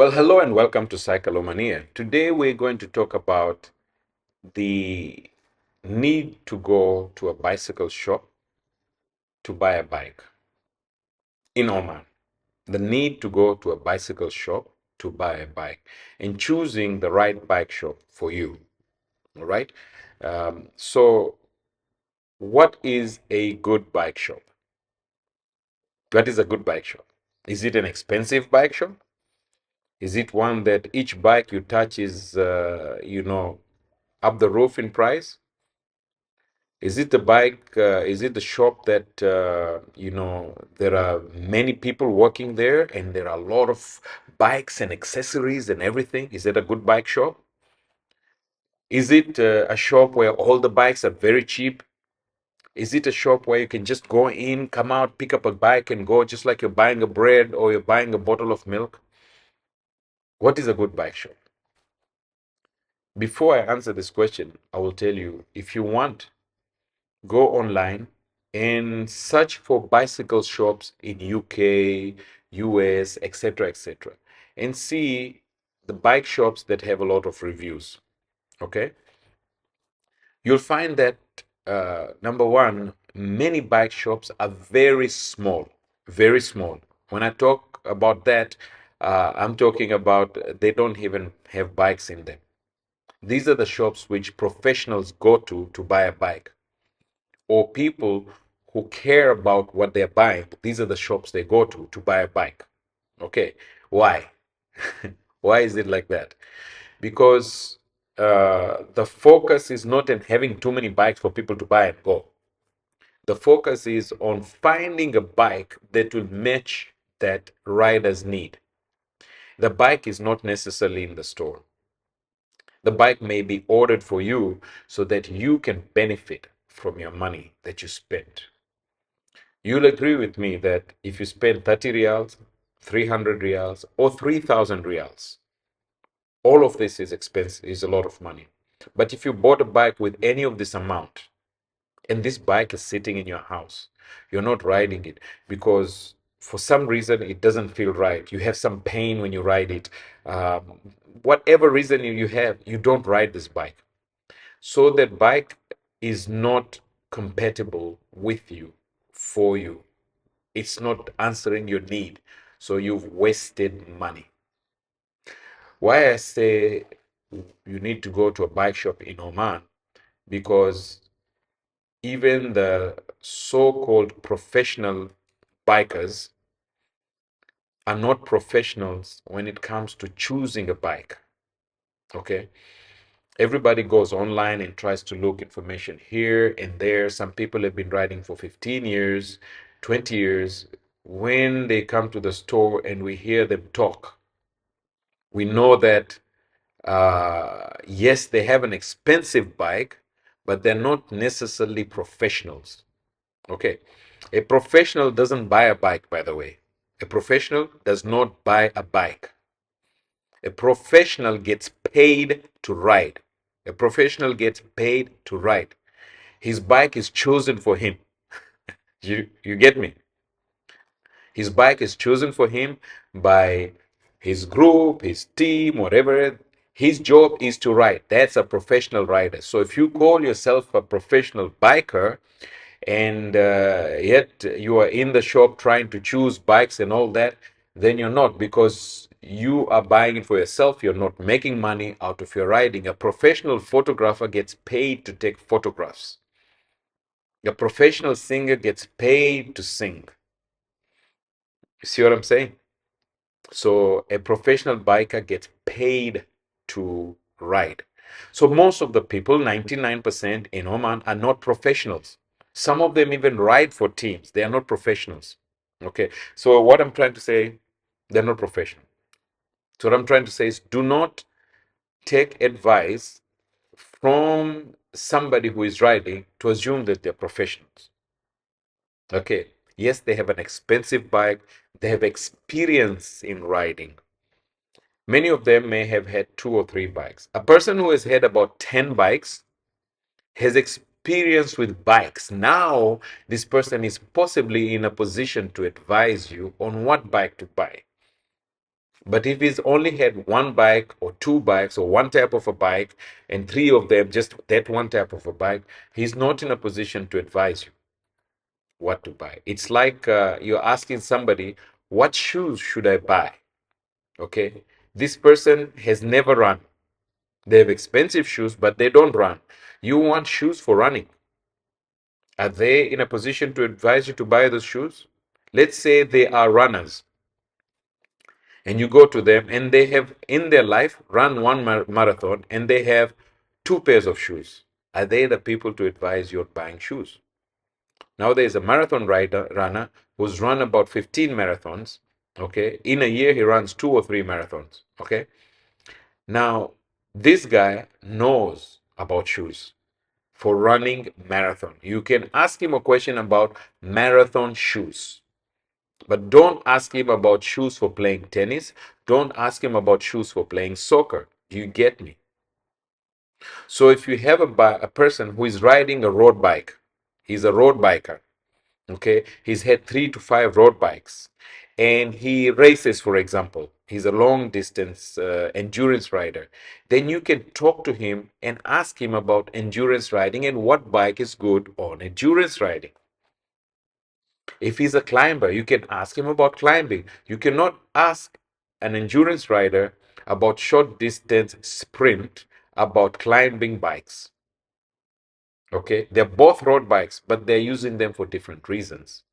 Well, hello and welcome to Omania. Today we're going to talk about the need to go to a bicycle shop to buy a bike in Oman. The need to go to a bicycle shop to buy a bike and choosing the right bike shop for you. All right. So, what is a good bike shop? What is a good bike shop? Is it an expensive bike shop? Is it one that each bike you touch is, up the roof in price? Is it the bike? Is it the shop that there are many people working there and there are a lot of bikes and accessories and everything? Is it a good bike shop? Is it a shop where all the bikes are very cheap? Is it a shop where you can just go in, come out, pick up a bike and go just like you're buying a bread or you're buying a bottle of milk? What is a good bike shop? Before I answer this question, I will tell you if you want, go online and search for bicycle shops in UK, US, etc., etc., and see the bike shops that have a lot of reviews. Okay, you'll find that number one, many bike shops are very small, very small. When I talk about that, I'm talking about they don't even have bikes in them. These are the shops which professionals go to buy a bike, or people who care about what they're buying. These are the shops they go to buy a bike. Okay, why? Why is it like that? Because the focus is not in having too many bikes for people to buy and go. The focus is on finding a bike that will match that rider's need. The bike is not necessarily in the store. The bike may be ordered for you so that you can benefit from your money that you spent. You'll agree with me that if you spend 30 reals, 300 reals, or 3,000 reals, all of this is expensive, is a lot of money. But if you bought a bike with any of this amount, and this bike is sitting in your house, you're not riding it because for some reason it doesn't feel right. You have some pain when you ride it. Um, whatever reason you have, you don't ride this bike. So that bike is not compatible with you, for you. It's not answering your need. So you've wasted money. Why I say you need to go to a bike shop in Oman, because even the so-called professional bikers are not professionals when it comes to choosing a bike. Okay. Everybody goes online and tries to look information here and there. Some people have been riding for 15 years, 20 years. When they come to the store and we hear them talk, we know that yes, they have an expensive bike, but they're not necessarily professionals. Okay. A professional doesn't buy a bike, by the way. A professional does not buy a bike. A professional gets paid to ride. A professional gets paid to ride. His bike is chosen for him. You get me? His bike is chosen for him by his group, his team, whatever. His job is to ride. That's a professional rider. So if you call yourself a professional biker and yet you are in the shop trying to choose bikes and all that, then you're not, because you are buying it for yourself. You're not making money out of your riding. A professional photographer gets paid to take photographs. A professional singer gets paid to sing. You see what I'm saying? So a professional biker gets paid to ride. So most of the people, 99% in Oman, are not professionals. Some of them even ride for teams. They are not professionals. Okay. So what I'm trying to say, they're not professional. So what I'm trying to say is do not take advice from somebody who is riding to assume that they're professionals. Okay. Yes, they have an expensive bike. They have experience in riding. Many of them may have had 2 or 3 bikes. A person who has had about 10 bikes has experience with bikes. Now, this person is possibly in a position to advise you on what bike to buy. But if he's only had one bike or two bikes or one type of a bike and three of them just that one type of a bike, he's not in a position to advise you what to buy. It's like you're asking somebody, what shoes should I buy? Okay. This person has never run. They have expensive shoes, but they don't run. You want shoes for running. Are they in a position to advise you to buy those shoes? Let's say they are runners and you go to them and they have in their life run one marathon and they have two pairs of shoes. Are they the people to advise you on buying shoes? Now there's a marathon runner who's run about 15 marathons. Okay. In a year, he runs two or three marathons. Okay. Now, this guy knows about shoes for running marathon. You can ask him a question about marathon shoes. But don't ask him about shoes for playing tennis. Don't ask him about shoes for playing soccer. Do you get me? So if you have a person who is riding a road bike, he's a road biker, okay? He's had 3 to 5 road bikes and he races, for example. He's a long distance endurance rider. Then you can talk to him and ask him about endurance riding and what bike is good on endurance riding. If he's a climber, you can ask him about climbing. You cannot ask an endurance rider about short distance sprint about climbing bikes. Okay, they're both road bikes, but they're using them for different reasons.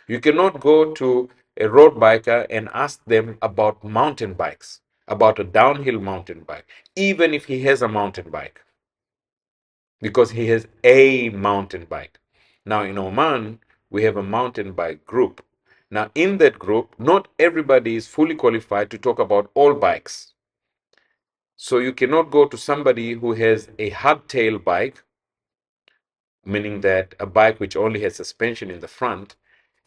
You cannot go to a road biker and ask them about mountain bikes, about a downhill mountain bike, even if he has a mountain bike, because he has a mountain bike. Now in Oman, we have a mountain bike group. Now in that group, not everybody is fully qualified to talk about all bikes. So you cannot go to somebody who has a hardtail bike, meaning that a bike which only has suspension in the front,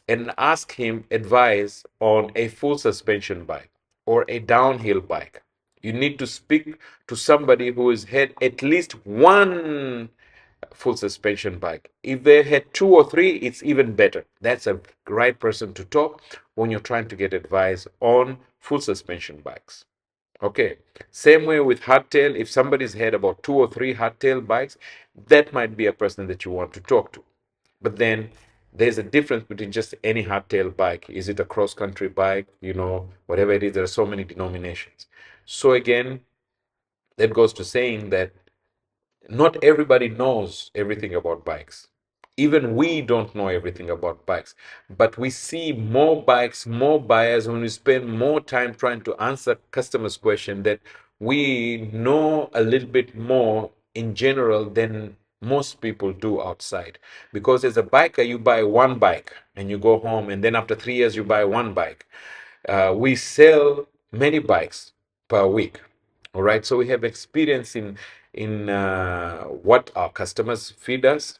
and ask him advice on a full suspension bike or a downhill bike. You need to speak to somebody who has had at least one full suspension bike. If they had two or three, it's even better. That's a right person to talk when you're trying to get advice on full suspension bikes. Okay, same way with hardtail. If somebody's had about two or three hardtail bikes, that might be a person that you want to talk to. But then there's a difference between just any hardtail bike. Is it a cross country bike? Whatever it is, there are so many denominations. So again, that goes to saying that not everybody knows everything about bikes. Even we don't know everything about bikes, but we see more bikes, more buyers when we spend more time trying to answer customers' question that we know a little bit more in general than most people do outside. Because as a biker, you buy one bike and you go home, and then after 3 years, you buy one bike. We sell many bikes per week. All right, so we have experience in what our customers feed us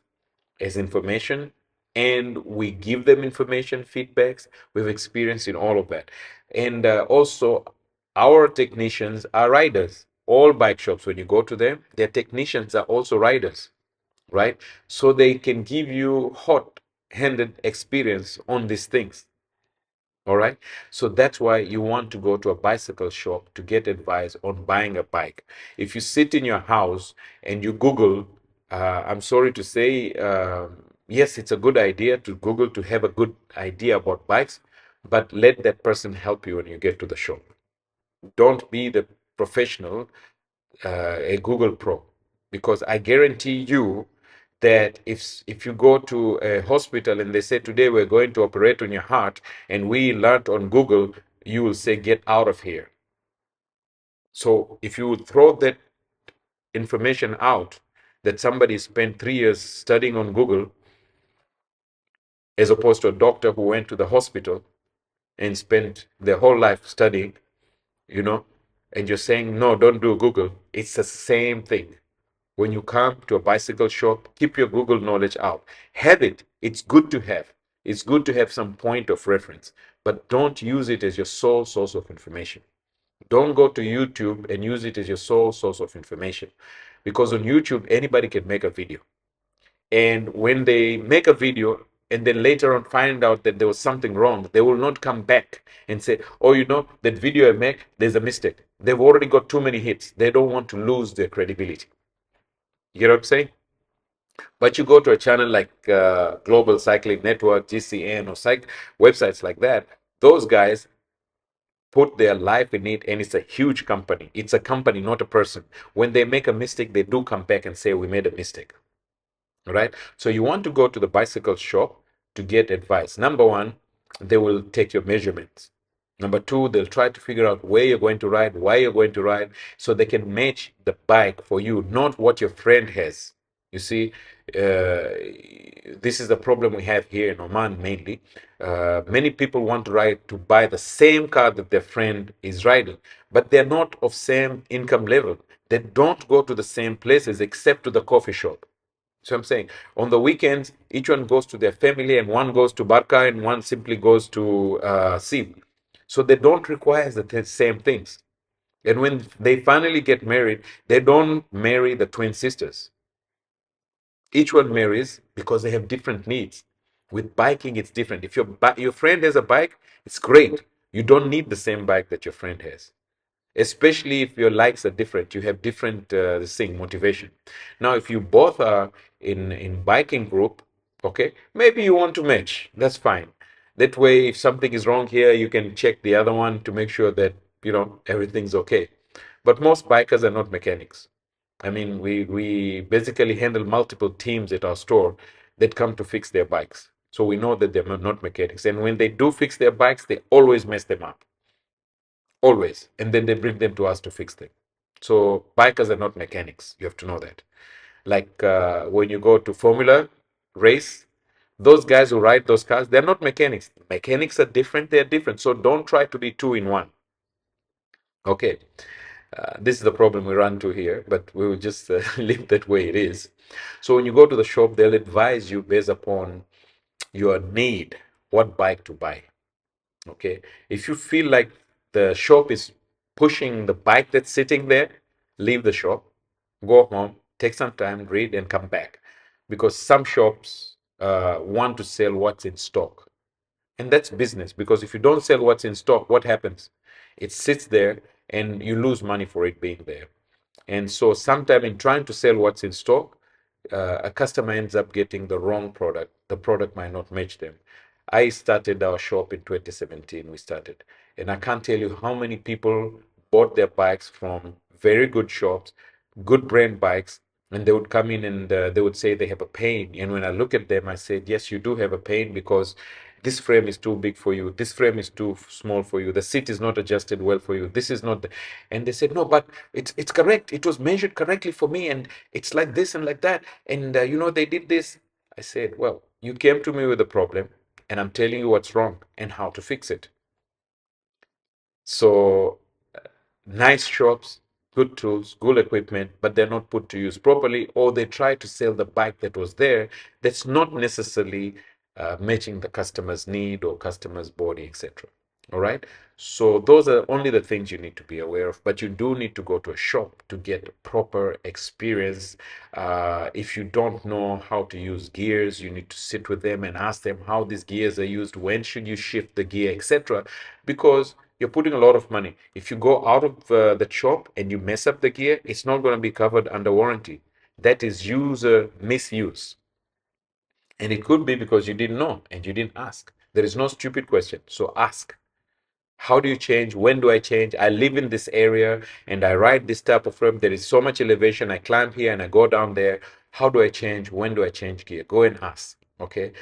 as information, and we give them information, feedbacks. We've experienced in all of that, and also our technicians are riders. All bike shops, when you go to them, their technicians are also riders, right? So they can give you hot-handed experience on these things. All right. So that's why you want to go to a bicycle shop to get advice on buying a bike. If you sit in your house and you Google, I'm sorry to say, yes, it's a good idea to Google to have a good idea about bikes, but let that person help you when you get to the shop. Don't be the professional, a Google Pro, because I guarantee you that if you go to a hospital and they say today we're going to operate on your heart and we learned on Google, you will say get out of here. So if you would throw that information out that somebody spent 3 years studying on Google as opposed to a doctor who went to the hospital and spent their whole life studying, you know, and you're saying no, don't do Google, it's the same thing. When you come to a bicycle shop, keep your Google knowledge out. Have it. It's good to have. It's good to have some point of reference, but don't use it as your sole source of information. Don't go to YouTube and use it as your sole source of information, because on YouTube, anybody can make a video. And when they make a video and then later on find out that there was something wrong, they will not come back and say, oh, that video I make, there's a mistake. They've already got too many hits. They don't want to lose their credibility. You get what I'm saying? But you go to a channel like Global Cycling Network, GCN, or websites like that, those guys put their life in it, and it's a huge company. It's a company, not a person. When they make a mistake, they do come back and say, we made a mistake. Right? So you want to go to the bicycle shop to get advice. Number one, they will take your measurements. Number two, they'll try to figure out where you're going to ride, why you're going to ride, so they can match the bike for you, not what your friend has. You see, this is the problem we have here in Oman mainly. Many people want to ride to buy the same car that their friend is riding, but they're not of same income level. They don't go to the same places except to the coffee shop. So I'm saying on the weekends, each one goes to their family, and one goes to Barca, and one simply goes to Sib. So they don't require the same things. And when they finally get married, they don't marry the twin sisters. Each one marries because they have different needs. With biking, it's different. If your friend has a bike, it's great. You don't need the same bike that your friend has, especially if your likes are different. You have different motivation. Now if you both are in biking group, okay, maybe you want to match, that's fine. That way, if something is wrong here, you can check the other one to make sure that everything's okay. But most bikers are not mechanics. I mean, we basically handle multiple teams at our store that come to fix their bikes, so we know that they're not mechanics, and when they do fix their bikes, they always mess them up. Always. And then they bring them to us to fix them. So bikers are not mechanics. You have to know that. Like when you go to Formula race, those guys who ride those cars, they're not mechanics. Mechanics are different. They're different. So don't try to be two in one. Okay. This is the problem we run to here, but we will just leave that way it is. So when you go to the shop, they'll advise you based upon your need, what bike to buy. Okay. If you feel like the shop is pushing the bike that's sitting there, leave the shop, go home, take some time, read, and come back. Because some shops want to sell what's in stock. And that's business. Because if you don't sell what's in stock, what happens? It sits there and you lose money for it being there. And so, sometime in trying to sell what's in stock, a customer ends up getting the wrong product. The product might not match them. I started our shop in 2017. We started, and I can't tell you how many people bought their bikes from very good shops, good brand bikes, and they would come in and they would say they have a pain. And when I look at them, I said, yes, you do have a pain because this frame is too big for you. This frame is too small for you. The seat is not adjusted well for you. This is not the... And they said, no, but it's correct. It was measured correctly for me, and it's like this and like that. And they did this. I said, well, you came to me with a problem, and I'm telling you what's wrong and how to fix it. So nice shops, good tools, good equipment, but they're not put to use properly, or they try to sell the bike that was there that's not necessarily matching the customer's need or customer's body, etc. All right. So those are only the things you need to be aware of, but you do need to go to a shop to get proper experience. If you don't know how to use gears, you need to sit with them and ask them how these gears are used, when should you shift the gear, etc. Because you're putting a lot of money. If you go out of the shop and you mess up the gear, it's not going to be covered under warranty. That is user misuse. And it could be because you didn't know and you didn't ask. There is no stupid question. So ask. How do you change? When do I change? I live in this area and I ride this type of frame. There is so much elevation. I climb here and I go down there. How do I change? When do I change gear? Go and ask. Okay.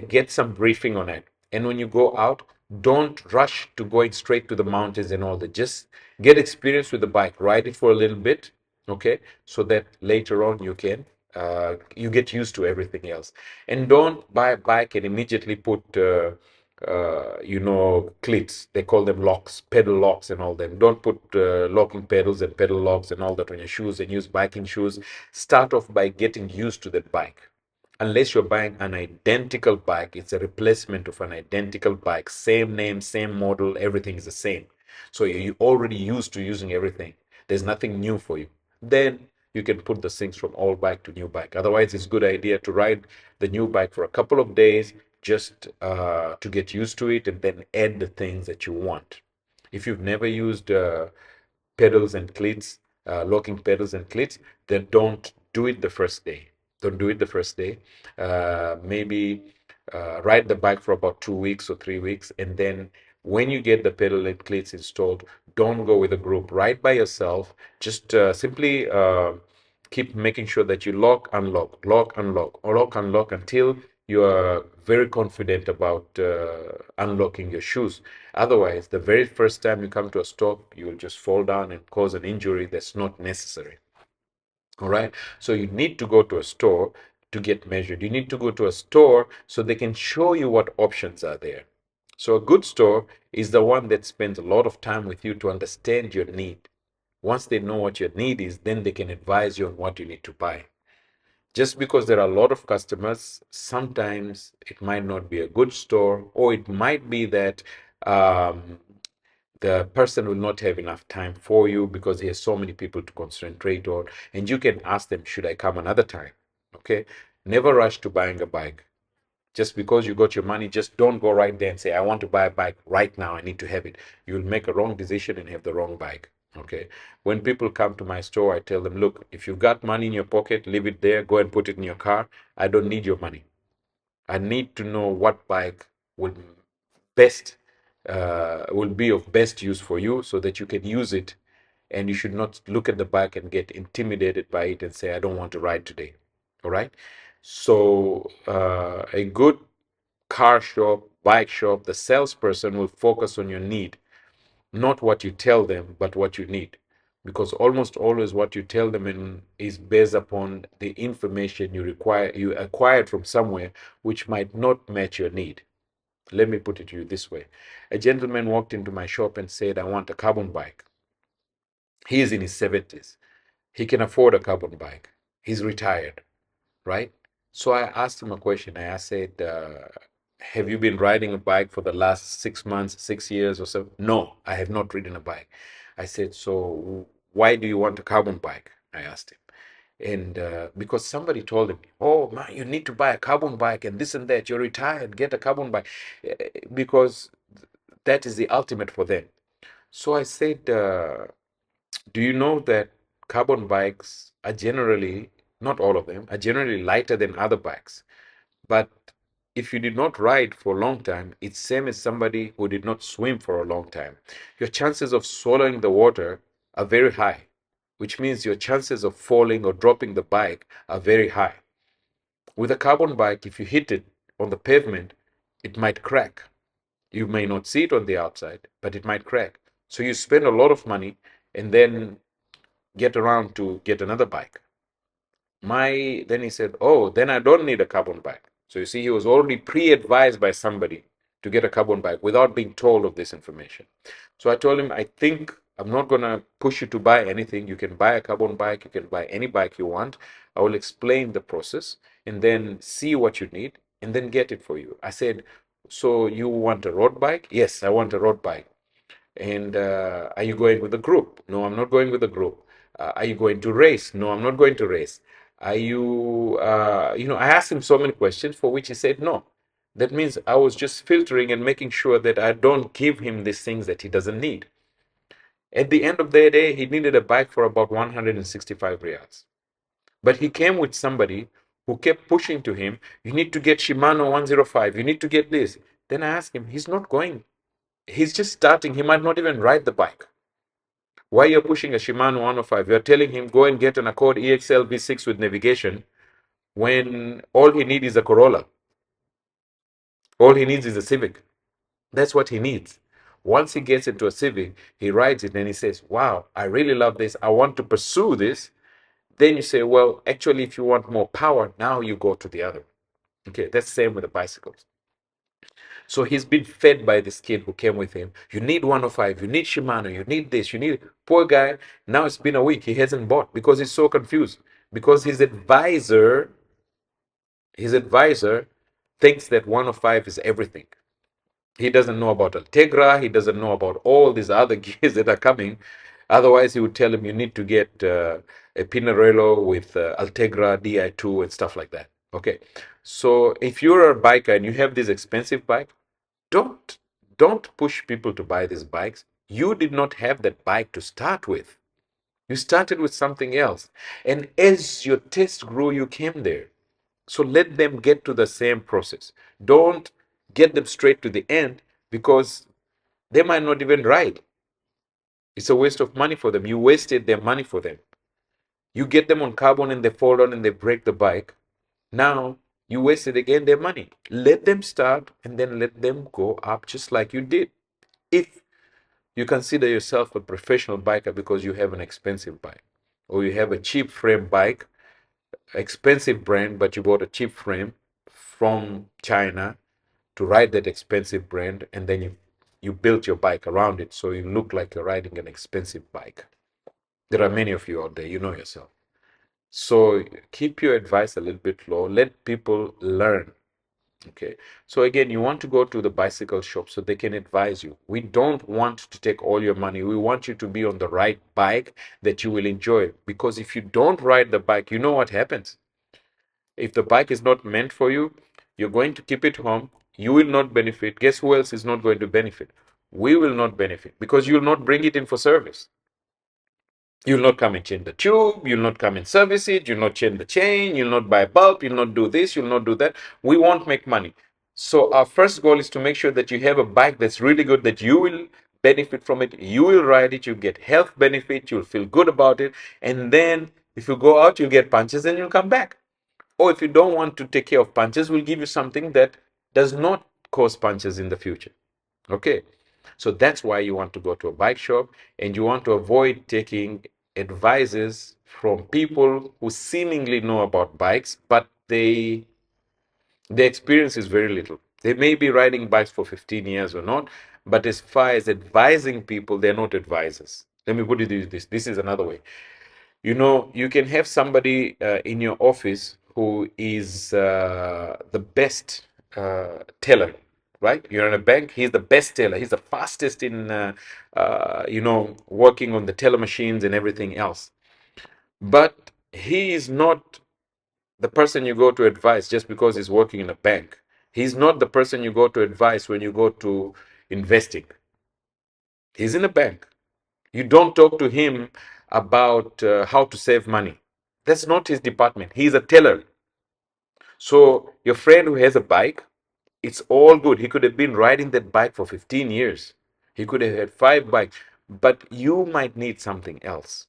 Get some briefing on it. And when you go out, don't rush to going straight to the mountains and all that. Just get experience with the bike. Ride it for a little bit. Okay. So that later on you get used to everything else. And don't buy a bike and immediately put cleats. They call them locks, pedal locks and all them. Don't put locking pedals and pedal locks and all that on your shoes and use biking shoes. Start off by getting used to that bike. Unless you're buying an identical bike, it's a replacement of an identical bike. Same name, same model, everything is the same. So you're already used to using everything. There's nothing new for you. Then you can put the things from old bike to new bike. Otherwise, it's a good idea to ride the new bike for a couple of days, just to get used to it and then add the things that you want. If you've never used pedals and cleats, locking pedals and cleats, then don't do it the first day. Don't do it the first day. Maybe ride the bike for about 2 weeks or 3 weeks, and then when you get the pedal and cleats installed, don't go with a group. Ride by yourself. Just simply keep making sure that you lock, unlock, lock, unlock, or lock, unlock until you are very confident about unlocking your shoes. Otherwise, the very first time you come to a stop, you will just fall down and cause an injury that's not necessary. All right. So you need to go to a store to get measured. You need to go to a store so they can show you what options are there. So a good store is the one that spends a lot of time with you to understand your need. Once they know what your need is, then they can advise you on what you need to buy. Just because there are a lot of customers, sometimes it might not be a good store, or it might be that um, the person will not have enough time for you because he has so many people to concentrate on. And you can ask them, should I come another time? Okay. Never rush to buying a bike. Just because you got your money, just don't go right there and say, I want to buy a bike right now. I need to have it. You'll make a wrong decision and have the wrong bike. Okay. When people come to my store, I tell them, look, if you've got money in your pocket, leave it there. Go and put it in your car. I don't need your money. I need to know what bike will best will be of best use for you so that you can use it, and you should not look at the bike and get intimidated by it and say, I don't want to ride today. All right. So a good car shop, bike shop, the salesperson will focus on your need, not what you tell them, but what you need. Because almost always what you tell them is based upon the information you acquired from somewhere which might not match your need. Let me put it to you this way. A gentleman walked into my shop and said, I want a carbon bike. He is in his 70s. He can afford a carbon bike. He's retired, right? So I asked him a question. I said, have you been riding a bike for the last 6 months, 6 years or so? No, I have not ridden a bike. I said, so why do you want a carbon bike? I asked him. And because somebody told him, oh man, you need to buy a carbon bike and this and that. You're retired, get a carbon bike. Because that is the ultimate for them. So I said, do you know that carbon bikes are generally, not all of them, are generally lighter than other bikes? But if you did not ride for a long time, it's same as somebody who did not swim for a long time. Your chances of swallowing the water are very high, which means your chances of falling or dropping the bike are very high. With a carbon bike, if you hit it on the pavement, it might crack. You may not see it on the outside, but it might crack. So you spend a lot of money and then get around to get another bike. Then he said, oh, then I don't need a carbon bike. So you see, he was already pre-advised by somebody to get a carbon bike without being told of this information. So I told him, I think I'm not going to push you to buy anything. You can buy a carbon bike. You can buy any bike you want. I will explain the process and then see what you need and then get it for you. I said, so you want a road bike? Yes, I want a road bike. And are you going with a group? No, I'm not going with a group. Are you going to race? No, I'm not going to race. Are you, I asked him so many questions for which he said no. That means I was just filtering and making sure that I don't give him these things that he doesn't need. At the end of the day, he needed a bike for about 165 riyals. But he came with somebody who kept pushing to him, you need to get Shimano 105, you need to get this. Then I asked him, he's not going. He's just starting. He might not even ride the bike. Why you're pushing a Shimano 105? You're telling him go and get an Accord EXL V6 with navigation when all he needs is a Corolla. All he needs is a Civic. That's what he needs. Once he gets into a Civic, he rides it and he says, wow, I really love this. I want to pursue this. Then you say, well, actually, if you want more power, now you go to the other. Okay, that's the same with the bicycles. So he's been fed by this kid who came with him. You need 105, you need Shimano, you need this, you need. Poor guy, now it's been a week, he hasn't bought because he's so confused. Because his advisor thinks that 105 is everything. He doesn't know about Altegra, he doesn't know about all these other gears that are coming. Otherwise, he would tell him you need to get a Pinarello with Altegra Di2 and stuff like that. Okay. So if you're a biker and you have this expensive bike, don't don't push people to buy these bikes. You did not have that bike to start with. You started with something else. And as your taste grew, you came there. So let them get to the same process. Don't get them straight to the end because they might not even ride. It's a waste of money for them. You wasted their money for them. You get them on carbon and they fall down and they break the bike. Now you wasted again their money. Let them start and then let them go up just like you did. If you consider yourself a professional biker because you have an expensive bike or you have a cheap frame bike, expensive brand, but you bought a cheap frame from China to ride that expensive brand, and then you built your bike around it so you look like you're riding an expensive bike. There are many of you out there, you know yourself. So keep your advice a little bit low. Let people learn. Okay. So again, you want to go to the bicycle shop so they can advise you. We don't want to take all your money. We want you to be on the right bike that you will enjoy. Because if you don't ride the bike, you know what happens. If the bike is not meant for you, you're going to keep it home. You will not benefit. Guess who else is not going to benefit? We will not benefit because you'll not bring it in for service. You'll not come and change the tube. You'll not come and service it. You'll not change the chain. You'll not buy bulb. You'll not do this. You'll not do that. We won't make money. So our first goal is to make sure that you have a bike that's really good, that you will benefit from it. You will ride it. You'll get health benefit. You'll feel good about it. And then if you go out, you'll get punches and you'll come back. Or if you don't want to take care of punches, we'll give you something that does not cause punches in the future. Okay. So that's why you want to go to a bike shop and you want to avoid taking advices from people who seemingly know about bikes, but their experience is very little. They may be riding bikes for 15 years or not, but as far as advising people, they're not advisors. Let me put it this. This is another way. You know, you can have somebody in your office who is the best teller, right? You're in a bank, he's the best teller. He's the fastest in, working on the teller machines and everything else. But he is not the person you go to advise just because he's working in a bank. He's not the person you go to advise when you go to investing. He's in a bank. You don't talk to him about how to save money. That's not his department. He's a teller. So your friend who has a bike, it's all good. He could have been riding that bike for 15 years. He could have had 5 bikes, but you might need something else.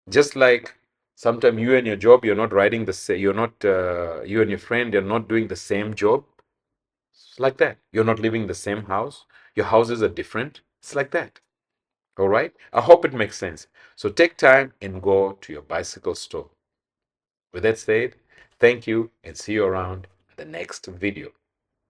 Just like sometimes you and your job, you're not riding the same, you're not, you and your friend, you're not doing the same job. It's like that. You're not living the same house. Your houses are different. It's like that. All right. I hope it makes sense. So take time and go to your bicycle store. With that said, thank you and see you around the next video.